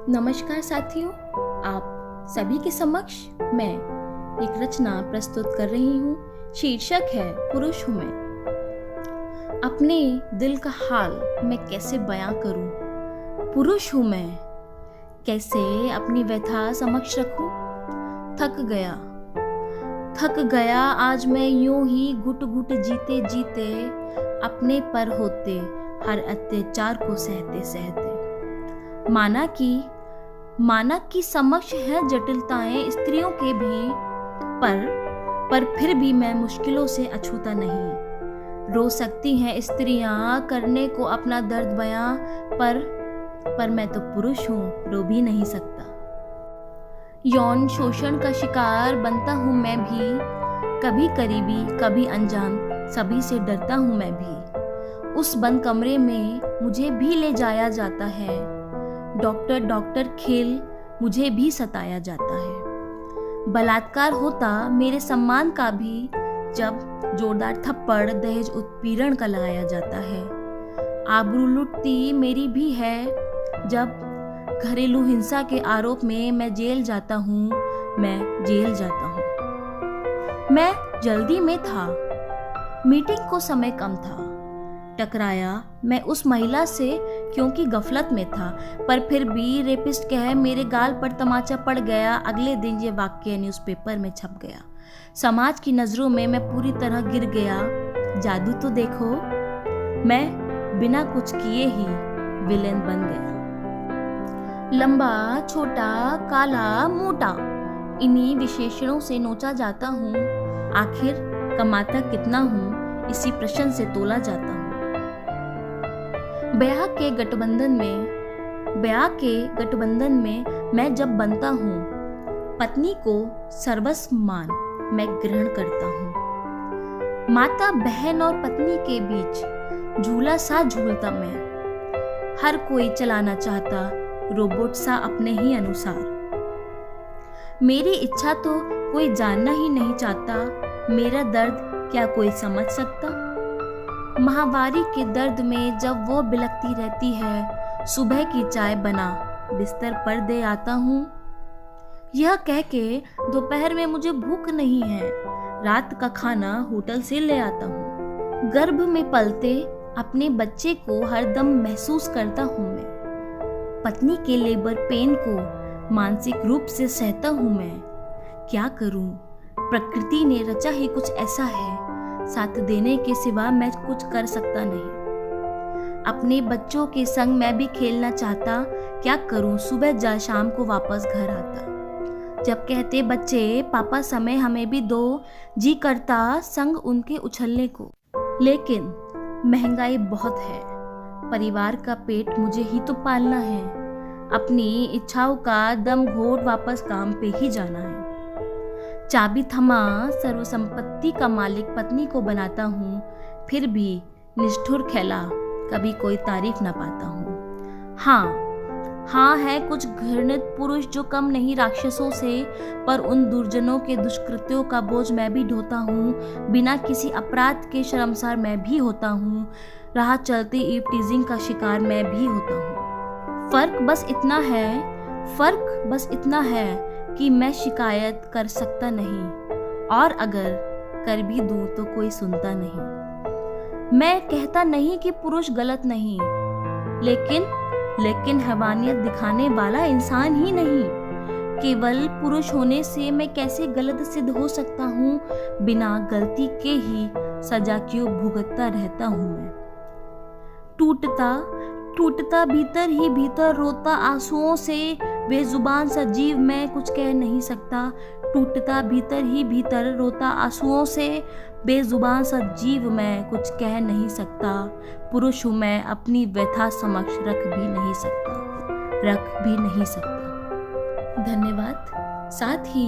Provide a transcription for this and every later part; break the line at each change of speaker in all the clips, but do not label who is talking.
नमस्कार साथियों, आप सभी के समक्ष मैं एक रचना प्रस्तुत कर रही हूँ। शीर्षक है पुरुष हूँ मैं। अपने दिल का हाल मैं कैसे बयां करूँ। पुरुष हूँ मैं, कैसे अपनी व्यथा समक्ष रखूँ। थक गया आज मैं यूं ही घुट घुट जीते जीते, अपने पर होते हर अत्याचार को सहते सहते। माना कि समक्ष है जटिलताएं स्त्रियों के भी, पर फिर भी मैं मुश्किलों से अछूता नहीं। रो सकती हैं स्त्रियां करने को अपना दर्द बयां, पर मैं तो पुरुष हूँ, रो भी नहीं सकता। यौन शोषण का शिकार बनता हूँ मैं भी, कभी करीबी कभी अनजान, सभी से डरता हूँ मैं भी। उस बंद कमरे में मुझे भी ले जाया जाता है, डॉक्टर खेल मुझे भी सताया जाता है। बलात्कार होता मेरे सम्मान का भी, जब जोरदार थप्पड़ दहेज उत्पीड़न का लगाया जाता है। आबरू लुटती मेरी भी है, जब घरेलू हिंसा के आरोप में मैं जेल जाता हूँ। मैं जल्दी में था, मीटिंग को समय कम था। टकराया मैं उस महिला से क्योंकि गफलत में था, पर फिर भी रेपिस्ट कह मेरे गाल पर तमाचा पड़ गया। अगले दिन ये वाक्य न्यूज़पेपर में छप गया। समाज की नजरों में मैं पूरी तरह गिर गया। जादू तो देखो, मैं बिना कुछ किए ही विलेन बन गया। लंबा छोटा काला मोटा, इन्हीं विशेषणों से नोचा जाता हूँ। आखिर कमाता कितना हूँ, इसी प्रश्न से तोला जाता हूँ। ब्याह के गठबंधन में मैं जब बनता हूँ, पत्नी को सर्वस्व मान मैं ग्रहण करता हूँ। माता बहन और पत्नी के बीच झूला सा झूलता मैं, हर कोई चलाना चाहता रोबोट सा अपने ही अनुसार। मेरी इच्छा तो कोई जानना ही नहीं चाहता, मेरा दर्द क्या कोई समझ सकता। माहवारी के दर्द में जब वो बिलखती रहती है, सुबह की चाय बना बिस्तर पर दे आता हूँ। यह कह के दोपहर में मुझे भूख नहीं है, रात का खाना होटल से ले आता हूँ। गर्भ में पलते अपने बच्चे को हरदम महसूस करता हूँ मैं। पत्नी के लेबर पेन को मानसिक रूप से सहता हूँ मैं। क्या करूँ, प्रकृति ने रचा ही कुछ ऐसा है, साथ देने के सिवा मैं कुछ कर सकता नहीं। अपने बच्चों के संग मैं भी खेलना चाहता, क्या करूं, सुबह जा शाम को वापस घर आता। जब कहते बच्चे पापा समय हमें भी दो, जी करता संग उनके उछलने को। लेकिन महंगाई बहुत है, परिवार का पेट मुझे ही तो पालना है। अपनी इच्छाओं का दम घोट वापस काम पे ही जाना है। चाबी थमा सर्वसंपत्ति का मालिक पत्नी को बनाता हूँ, फिर भी निष्ठुर खेला कभी कोई तारीफ न पाता हूँ। हाँ है कुछ घृणित पुरुष जो कम नहीं राक्षसों से, पर उन दुर्जनों के दुष्कृत्यों का बोझ मैं भी ढोता हूँ। बिना किसी अपराध के शर्मसार मैं भी होता हूँ, राह चलते ईव टीजिंग का शिकार मैं भी होता हूँ। फर्क बस इतना है कि मैं शिकायत कर सकता नहीं, और अगर कर भी दूं तो कोई सुनता नहीं। मैं कहता नहीं कि पुरुष गलत नहीं, लेकिन हैवानियत दिखाने वाला इंसान ही नहीं। केवल पुरुष होने से मैं कैसे गलत सिद्ध हो सकता हूँ। बिना गलती के ही सजा क्यों भुगतता रहता हूँ मैं। टूटता भीतर ही भीतर रोता आंसुओं से, बेजुबान सा जीव मैं कुछ कह नहीं सकता। टूटता भीतर ही भीतर रोता आंसुओं से, बेजुबान सा जीव मैं कुछ कह नहीं सकता। पुरुष हूँ मैं, अपनी व्यथा समक्ष रख भी नहीं सकता। धन्यवाद। साथ ही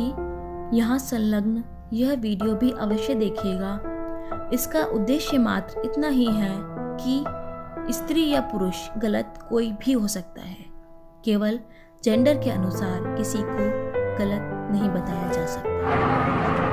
यहाँ संलग्न यह वीडियो भी अवश्य देखिएगा। इसका उद्देश्य मात्र इतना ही है कि स्त्री या पुरुष गलत कोई भी हो सकता है, केवल जेंडर के अनुसार किसी को गलत नहीं बताया जा सकता।